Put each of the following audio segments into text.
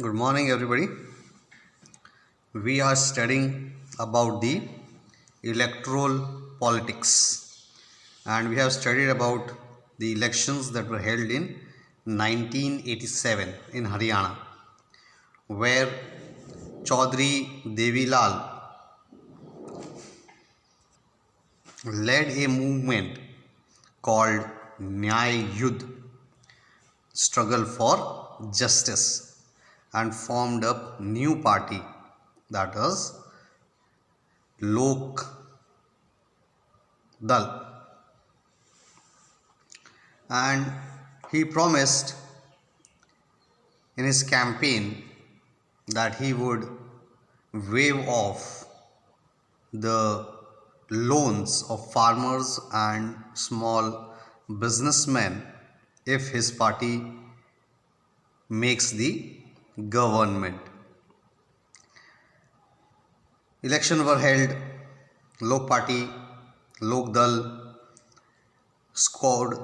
Good morning, everybody. We are studying about the electoral politics, and we have studied about the elections that were held in 1987 in Haryana, where Chaudhry Devilal led a movement called Nyay Yudh, struggle for justice, and formed up new party, that is Lok Dal. And he promised in his campaign that he would waive off the loans of farmers and small businessmen if his party makes the government. Elections were held. Lok Party, Lok Dal scored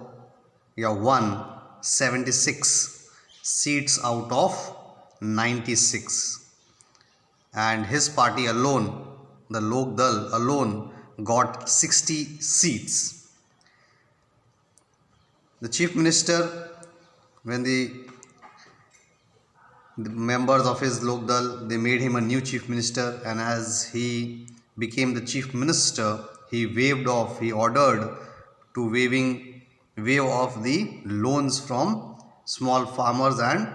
won 76 seats out of 96, and his party alone, the Lok Dal alone, got 60 seats. The chief minister, when the members of his Lok Dal, they made him a new chief minister, and as he became the chief minister, he ordered to waive off the loans from small farmers and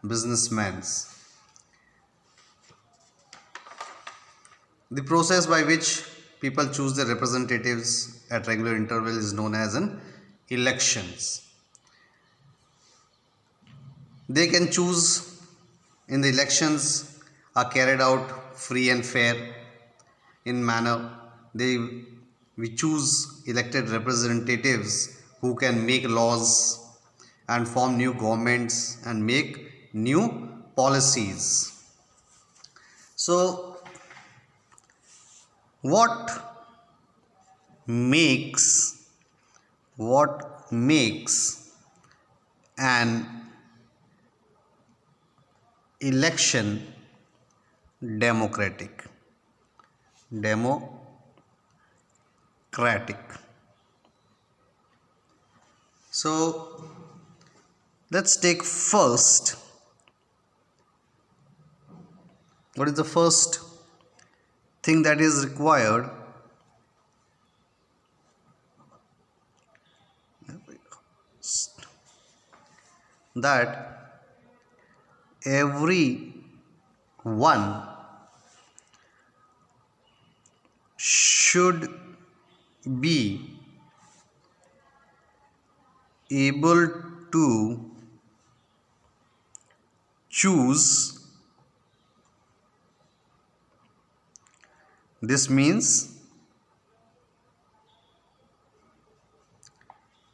businessmen. The process by which people choose their representatives at regular intervals is known as an elections. They can choose in the elections are carried out free and fair in manner. We choose elected representatives who can make laws and form new governments and make new policies. So what makes an election democratic? So let's take first. What is the first thing that is required? That every one should be able to choose. This means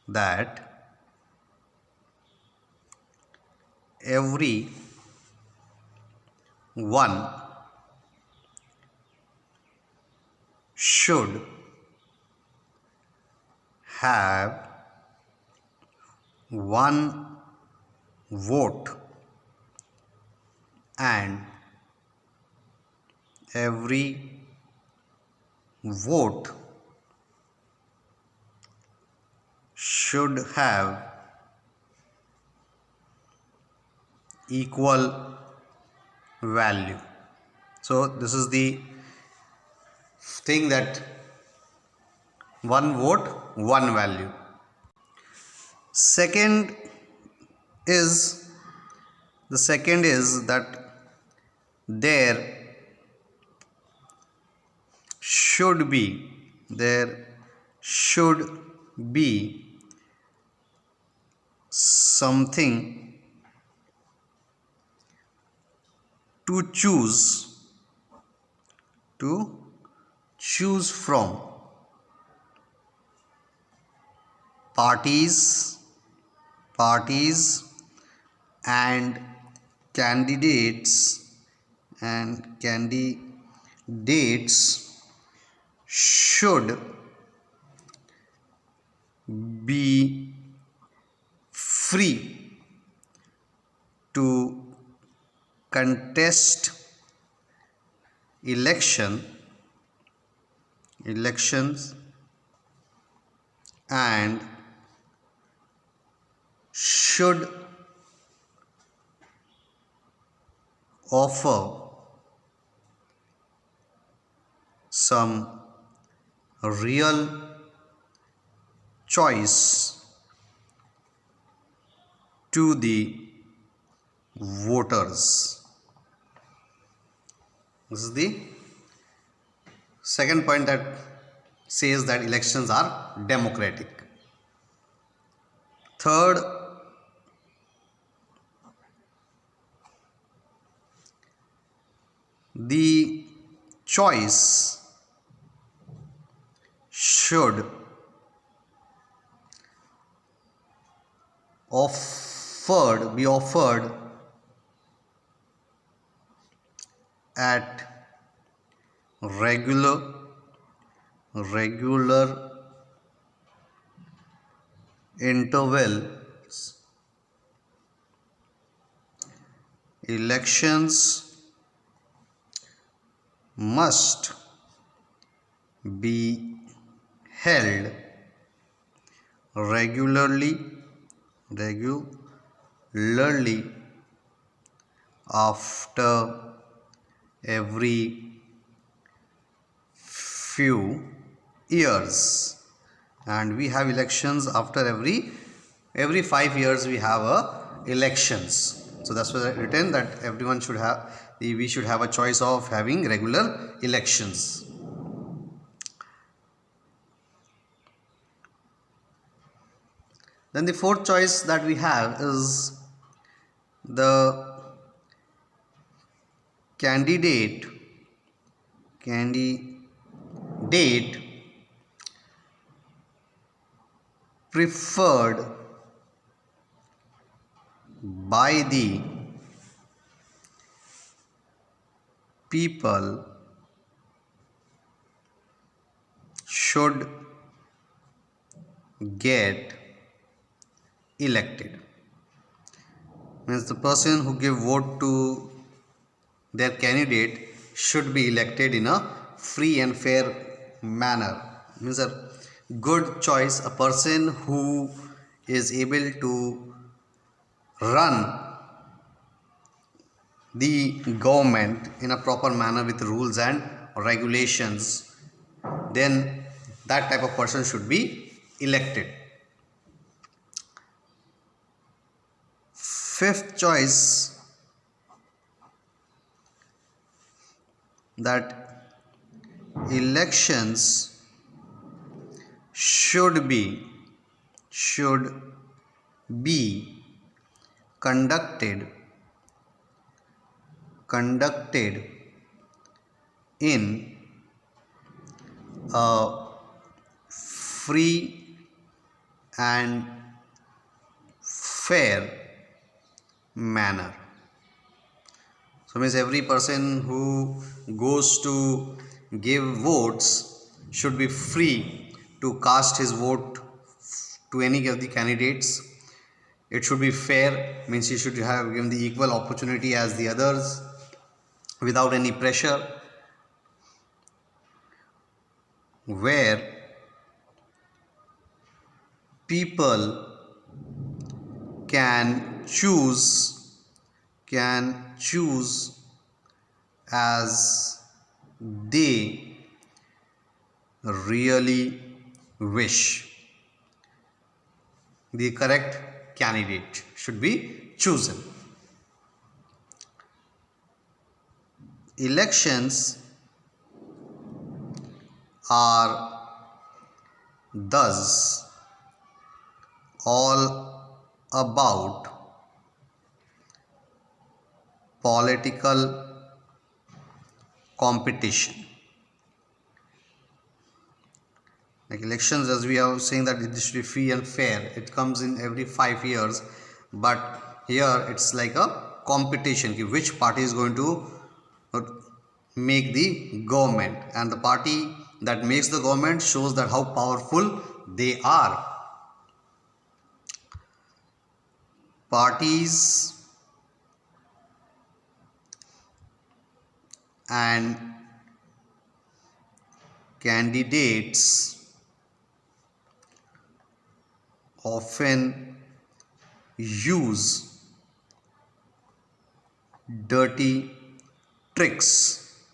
that every one should have one vote, and every vote should have equal value. So this is the thing, that one vote, one value. Second is that there should be something to choose from. Parties and candidates should be free to contest elections and should offer some real choice to the voters. This is the second point that says that elections are democratic. Third, the choice should be offered at regular intervals. Elections must be held regularly after every few years, and we have elections after every 5 years. We have elections, so that's why I written that everyone should have we should have a choice of having regular elections. Then the fourth choice that we have is the candidate preferred by the people should get elected. Means the person who give vote to their candidate should be elected in a free and fair manner. Means a good choice, a person who is able to run the government in a proper manner with rules and regulations, then that type of person should be elected. Fifth choice, that elections should be conducted in a free and fair manner. So means every person who goes to give votes should be free to cast his vote to any of the candidates. It should be fair, means he should have given the equal opportunity as the others without any pressure, where people can choose as they really wish. The correct candidate should be chosen. Elections are thus all about political competition. Like elections, as we are saying that it should be free and fair, it comes in every 5 years, but here it's like a competition, which party is going to make the government, and the party that makes the government shows that how powerful they are. Parties and candidates often use dirty tricks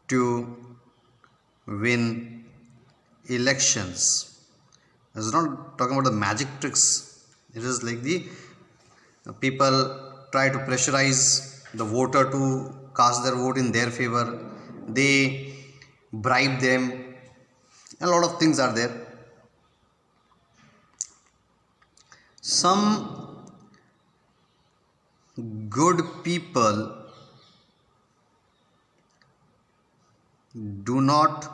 to win elections. It's not talking about the magic tricks. It is like the people try to pressurize the voter to cast their vote in their favor. They bribe them. A lot of things are there. Some good people do not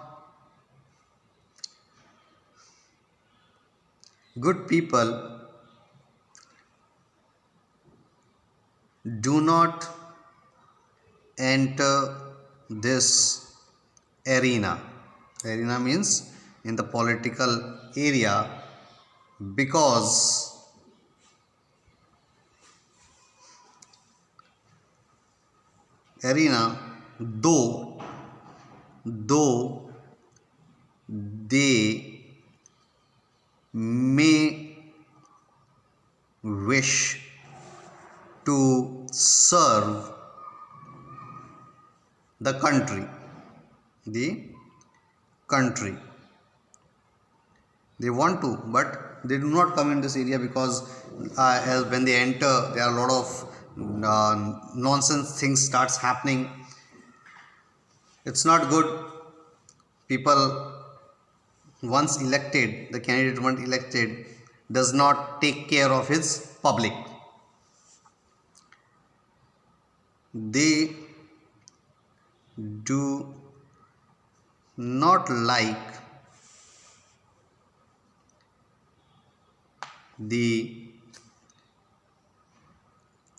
good people do not enter this arena. Arena means in the political area, because arena, though they may wish to serve the country, they want to, but they do not come in this area because as when they enter, there are a lot of nonsense things starts happening. It's not good. People once elected, the candidate once elected does not take care of his public. They do not like the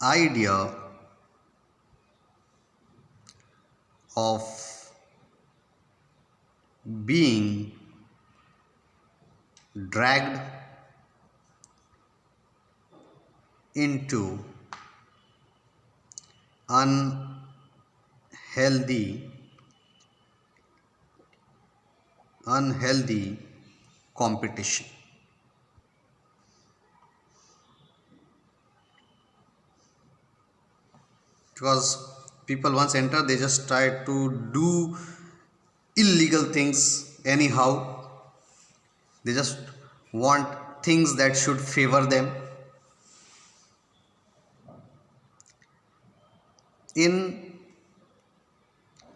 idea of being dragged into unhealthy competition. Because people once enter, they just try to do illegal things anyhow. They just want things that should favor them. In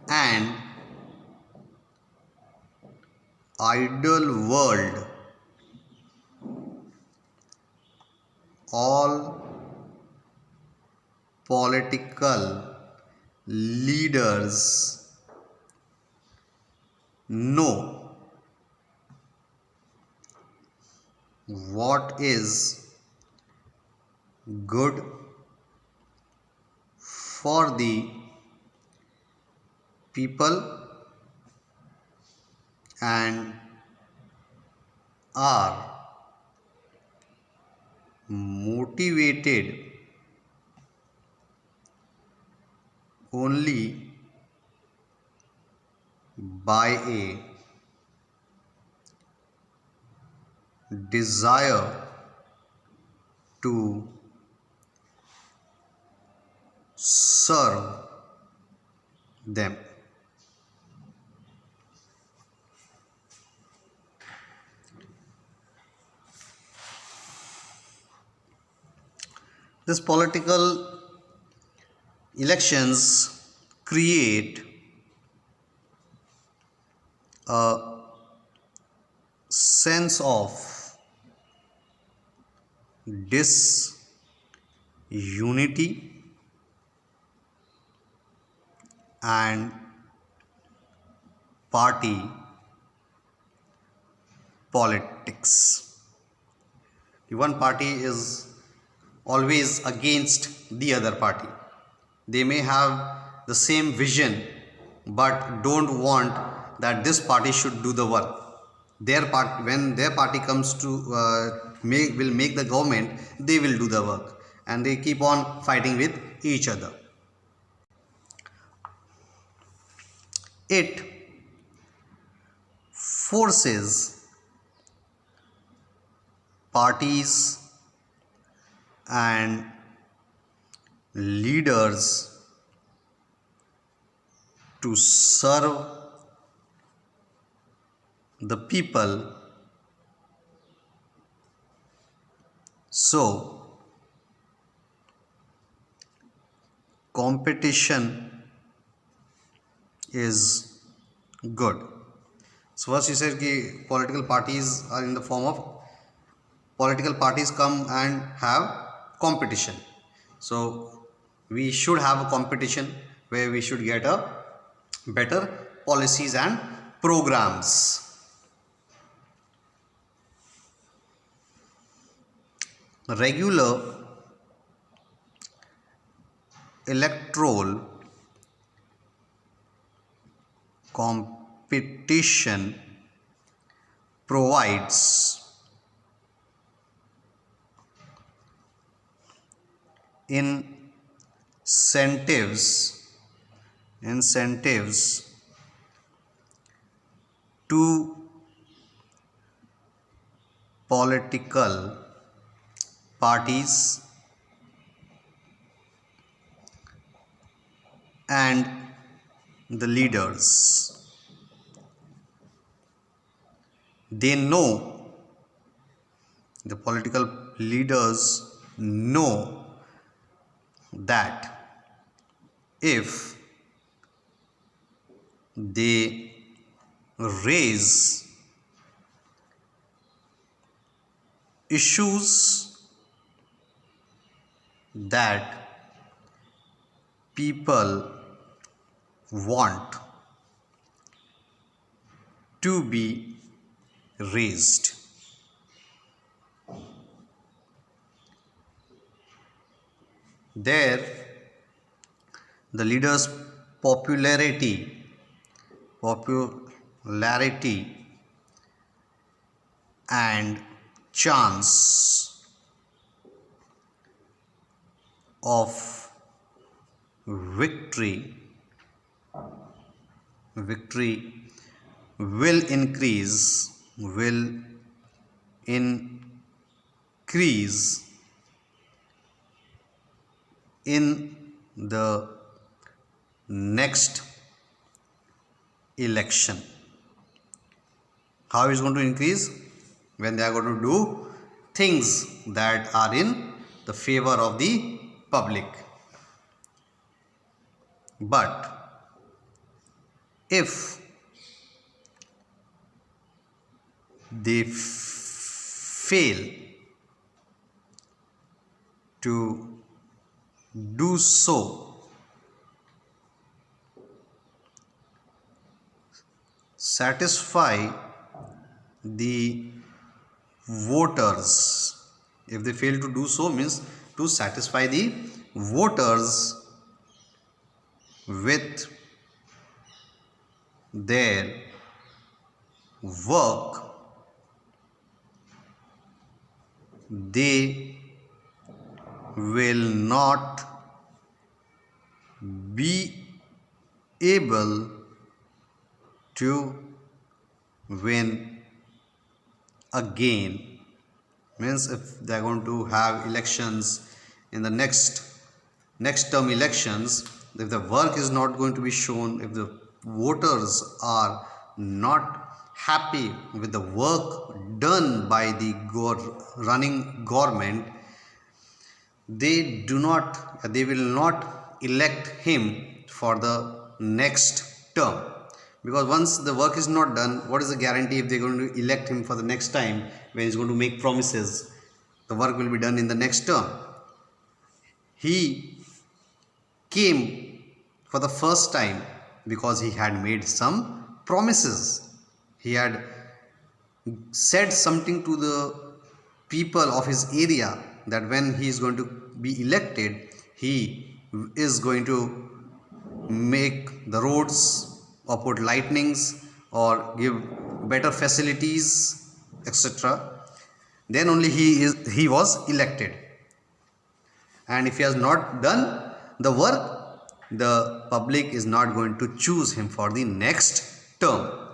an ideal world, all political leaders know what is good for the people and are motivated only by a desire to serve them. This political elections create a sense of disunity and party politics. One party is always against the other party. They may have the same vision but don't want that this party should do the work. When their party comes to will make the government, they will do the work, and they keep on fighting with each other. It forces parties and leaders to serve the people. So, competition is good. So first you said कि political parties are in the form of political parties come and have competition. So we should have a competition where we should get a better policies and programs. Regular electoral competition provides incentives to political parties and the leaders. They know, the political leaders know that if they raise issues that people want to be raised, there the leaders' popularity and chance of victory will increase in the next election. How is it going to increase? When they are going to do things that are in the favor of the public. But if they fail to do so, satisfy the voters. If they fail to do so, means to satisfy the voters with their work, they will not be able to win again. Means if they are going to have elections in the next term elections, if the work is not going to be shown, if the voters are not happy with the work done by the running government, they will not elect him for the next term. Because once the work is not done, what is the guarantee if they are going to elect him for the next time when he is going to make promises? The work will be done in the next term. He came for the first time because he had made some promises. He had said something to the people of his area that when he is going to be elected, he is going to make the roads or put lightnings or give better facilities, etc. Then only he was elected. And if he has not done the work, the public is not going to choose him for the next term.